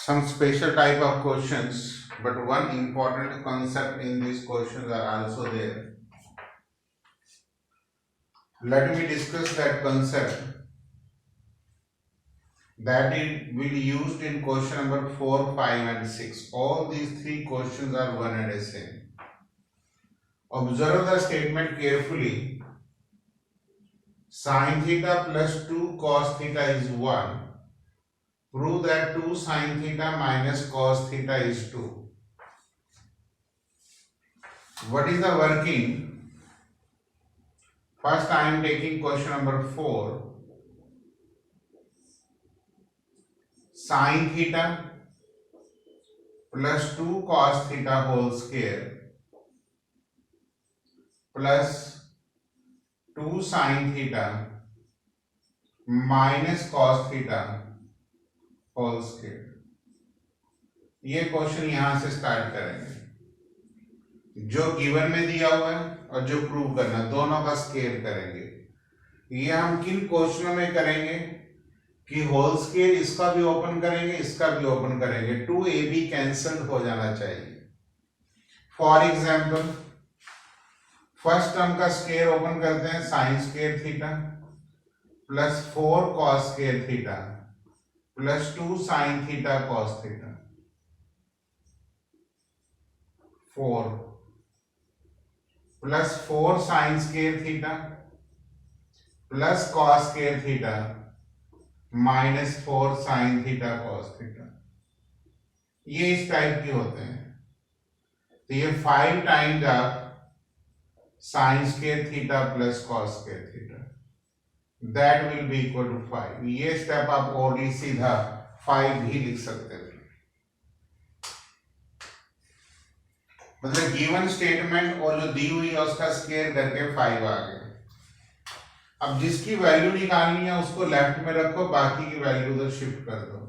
some special type of questions, but one important concept in these questions are also there. Let me discuss that concept that it will be used in question number 4, 5 and 6. All these three questions are one and the same. Observe the statement carefully. Sin theta plus 2 cos theta is 1. Prove that 2 sin theta minus cos theta is 2. What is the working? First I am taking question number 4. Sin theta plus 2 cos theta whole square plus 2 sin theta minus cos theta whole square. ये question यहां से start करेंगे। जो given में दिया हुआ है और जो प्रूव करना, दोनों का स्क्वायर करेंगे। ये हम किन क्वेश्चनों में करेंगे कि होल स्क्वायर इसका भी ओपन करेंगे, इसका भी ओपन करेंगे, 2ab कैंसल्ड हो जाना चाहिए। फॉर एग्जाम्पल फर्स्ट टर्म का स्क्वायर ओपन करते हैं, sign square theta plus 4 cos square theta plus 2 sine theta cos theta 4 plus 4 sign square theta plus cos square theta minus 4 sign theta cos theta. ये इस type के होते हैं। तो ये 5 times of sine square theta plus cos square theta, that will be equal to 5। ये step आप only सीधा 5 भी लिख सकते थे। मतलब गिवन स्टेटमेंट और जो दी हुई है उसका स्क्वायर करके 5 आ गया। अब जिसकी वैल्यू निकालनी है उसको लेफ्ट में रखो, बाकी की वैल्यू उधर शिफ्ट कर दो।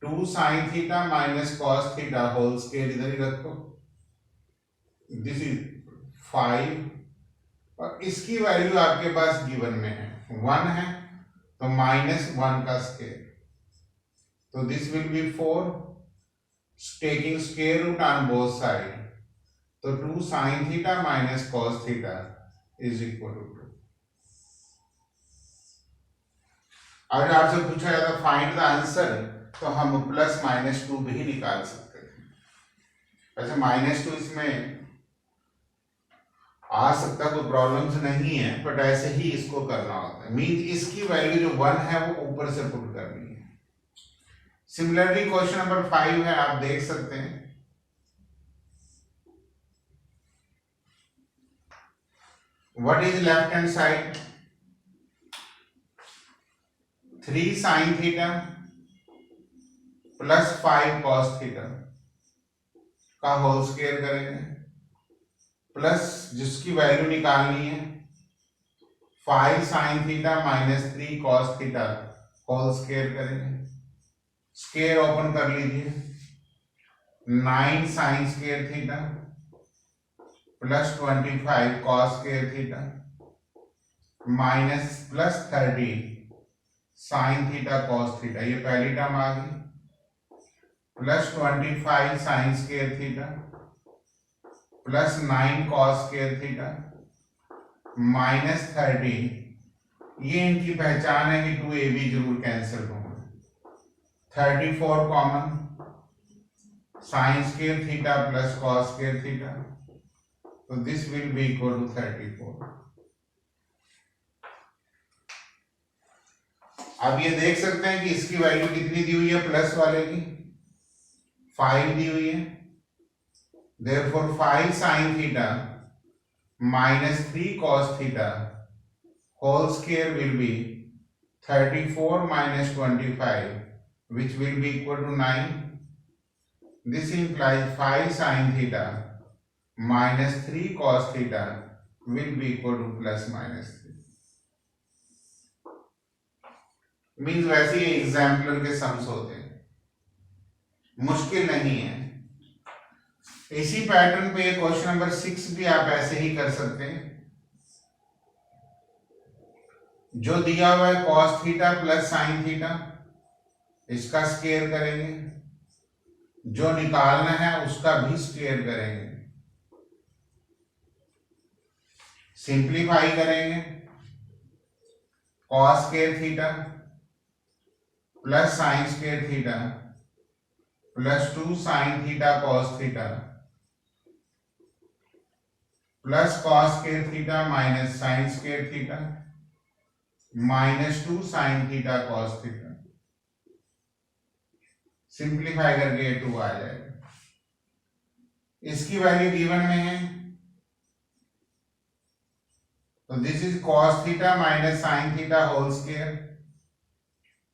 2 sine theta minus cos theta whole square इधर ही रखो। दिस इज 5 और इसकी वैल्यू आपके पास गिवन में है 1 है, तो माइनस 1 का स्क्वायर, तो this will be 4 taking square root on both side, तो 2 sine theta minus cos theta is equal to 2। अगर आपसे पूछा जाता फाइंड द आंसर, तो हम प्लस माइनस 2 भी निकाल सकते थे। वैसे माइनस 2 इसमें आ सकता, कोई प्रॉब्लम्स नहीं है, बट ऐसे ही इसको करना होता है। मींस इसकी वैल्यू जो 1 है वो ऊपर से पुट करनी है। सिमिलरली क्वेश्चन नंबर 5 है, आप देख सकते हैं। What is left hand side? 3 sine theta plus 5 cos theta का होल स्क्वायर करेंगे, प्लस जिसकी वैल्यू निकालनी है 5 sine theta minus 3 cos theta whole square करेंगे। स्क्वायर ओपन कर लीजिए, 9 sine square theta plus 25 cos square theta minus plus 30 sine theta cos theta, ये पहली टर्म आ गई, plus 25 sine square theta plus 9 cos square theta minus 30। ये इनकी पहचान है कि 2ab जरूर कैंसिल होगा। 34 common, sine square theta plus cos square theta, तो this will be equal to 34। अब ये देख सकते हैं कि इसकी वैल्यू कितनी दी हुई है, प्लस वाले की 5 दी हुई है। Therefore 5 sin theta minus 3 cos theta whole square will be 34 minus 25, which will be equal to 9. This implies 5 sin theta minus 3 cos theta will be equal to plus minus 3. Means वैसे ही exemplar के sums होते हैं, मुश्किल नहीं है। इसी pattern पे question number 6 भी आप ऐसे ही कर सकते हैं। जो दिया हुआ है cos theta plus sine theta, इसका स्क्वायर करेंगे, जो निकालना है उसका भी स्क्वायर करेंगे, सिंप्लीफाई करेंगे, cos square theta plus sign square theta plus 2 sine theta cos theta plus cos square theta minus sign square theta minus 2 sine theta cos theta. Simplify करके ये 2 आ जाएगा। इसकी वैल्यू गिवन में है, तो this is cos theta minus sine theta whole square,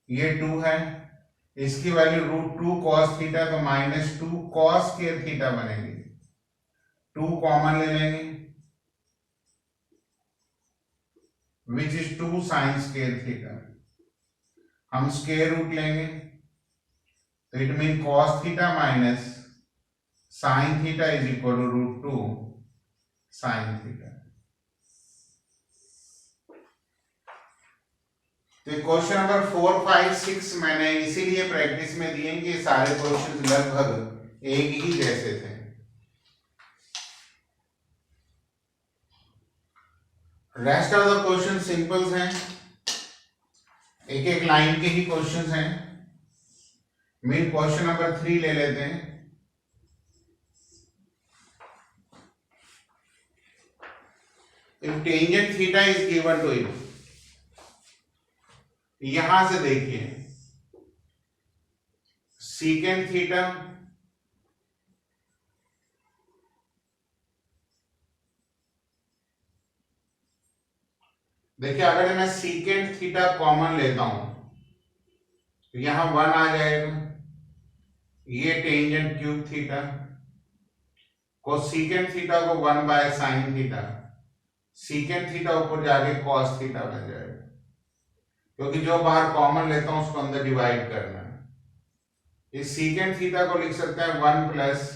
ये 2 है। इसकी वैल्यू √2 cos थीटा, तो -2 cos स्क्वायर थीटा बनेगी। 2 कॉमन ले लेंगे, which is 2 sine square theta. हम स्क्वायर रूट लेंगे, तो it mean cos theta minus sine theta is equal to √2 sine theta. तो क्वेश्चन नंबर 4, 5, 6 मैंने इसीलिए प्रैक्टिस में दिए कि सारे क्वेश्चन लगभग एक ही जैसे थे। Rest of the question simples हैं, एक एक लाइन के ही क्वेश्चंस हैं। मेन क्वेश्चन नंबर 3 ले लेते हैं। If tangent theta is given to you, यहां से देखिए सीकेंट थीटा देखिए, अगर मैं सीकेंट थीटा कॉमन लेता हूं तो यहां 1 आ जाएगा, ये tangent cube theta, cosecant theta को 1 by sine theta, secant theta ऊपर जाके कॉस थीटा बन जाएगा, क्योंकि जो बाहर कॉमन लेता हूं उसको अंदर डिवाइड करना है। इस सीकेंट थीटा को लिख सकते हैं 1 प्लस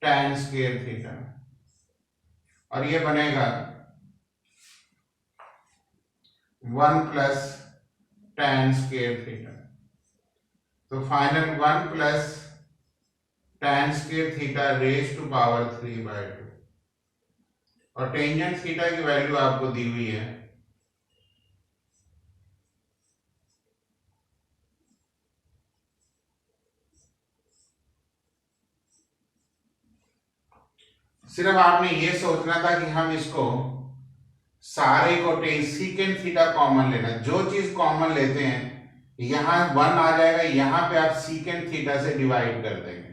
tan स्क्वायर थीटा, और ये बनेगा 1 प्लस tan स्क्वायर थीटा। तो final 1 plus tan square theta raise to power 3/2, और टेंजेंट थीटा की वैल्यू आपको दी हुई है सिर्फ आपने ये सोचना था कि हम इसको सारे को सीकेंट थीटा कॉमन लेना, जो चीज कॉमन लेते हैं यहां 1 आ जाएगा, यहां पे आप सीकेंट थीटा से डिवाइड कर देंगे,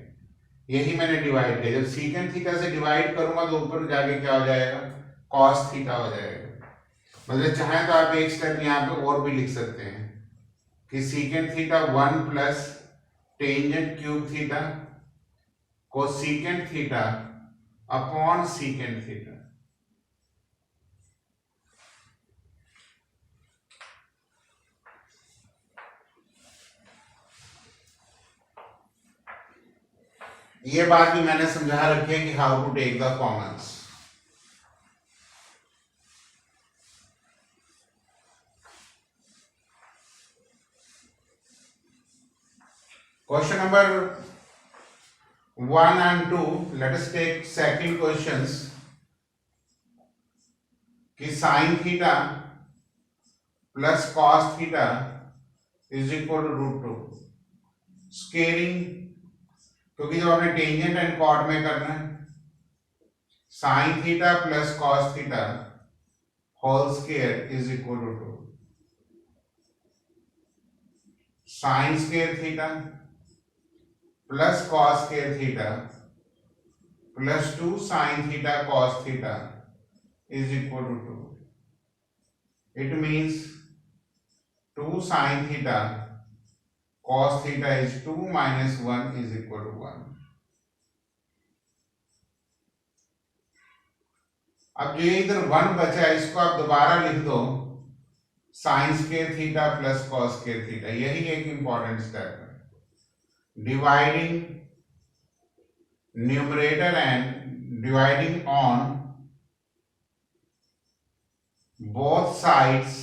यही मैंने डिवाइड किया। जब सीकेंट थीटा से डिवाइड करूंगा तो ऊपर जाके क्या हो जाएगा, कॉस थीटा हो जाएगा। मतलब चाहे तो आप एक स्टेप यहाँ पे और भी लिख सकते हैं कि secant theta 1 plus tangent cube theta cosecant theta upon secant theta. ये बात भी मैंने समझा रखी है कि how to take the commons. Question number 1 and 2, let us take second questions कि sine theta plus cos theta is equal to √2 scaling, क्योंकि जब आपने टेंजेंट एंड कॉट में करना है, sine theta plus cos theta whole square is equal to 2 sine square theta plus cos square theta plus 2 sine theta cos theta is equal to 2. It means 2 sin theta cos theta is 2 minus 1 is equal to 1. अब जो ये इधर 1 बचा है इसको आप दोबारा लिख दो sign square theta plus cos square theta, यही एक इंपॉर्टेंट स्टेप है। Dividing numerator and dividing on both sides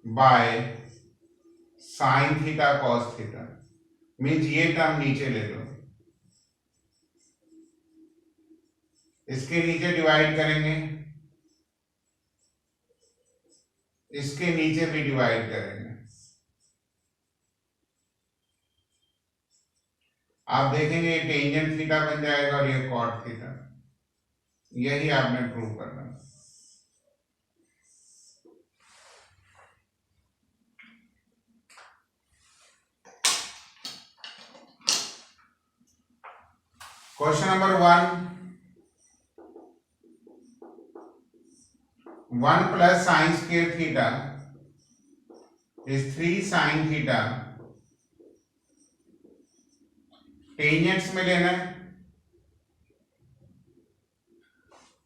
by sign theta cos theta, means ये टर्म नीचे ले लो, इसके नीचे डिवाइड करेंगे, इसके नीचे भी डिवाइड करेंगे। आप देखेंगे ये टेंजेंट थीटा बन जाएगा और ये कॉट थीटा। यही आपने प्रूव करना। Question number 1 plus sign square theta is 3 sine theta. Tangents में लेना है,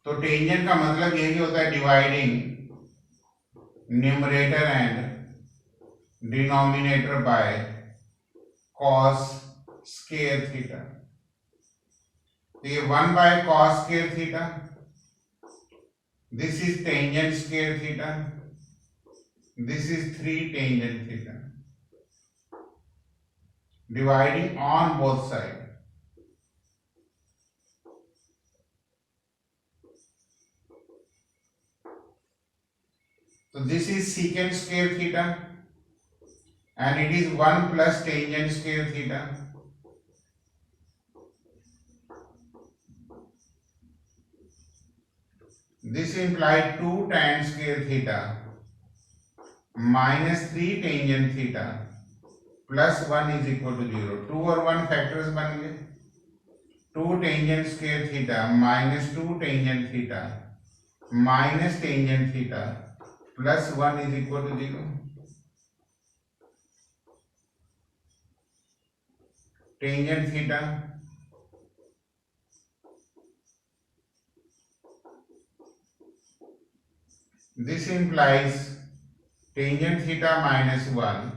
तो टेंजेंट का मतलब यही होता है dividing numerator and denominator by cos square theta. तो ये 1 by cos square theta, this is tangent square theta, this is 3 tangent theta, dividing on both sides. So this is secant square theta and it is 1 plus tangent square theta. This implies 2 tan square theta minus 3 tangent theta plus 1 is equal to 0। 2 और 1 factors बन गए। 2 tangent square theta minus 2 tangent theta minus tangent theta plus 1 is equal to 0। Tangent theta this implies tangent theta minus 1,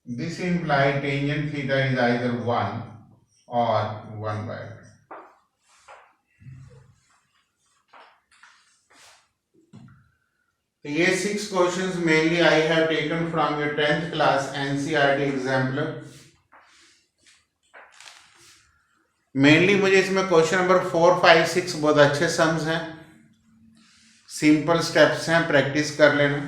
this implies tangent theta is either 1 or 1 by 2. तो ये 6 questions mainly I have taken from your 10th class NCERT examiner. Mainly मुझे इसमें question number 4, 5, 6 बहुत अच्छे sums हैं, simple steps हैं, practice कर लेना।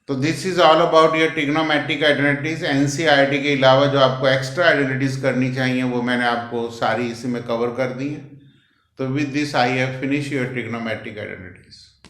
तो this is all about your trigonometric identities. NCERT के अलावा जो आपको एक्स्ट्रा आइडेंटिटीज करनी चाहिए वो मैंने आपको सारी इसी में कवर कर दी है। तो with this I have finish your trigonometric identities.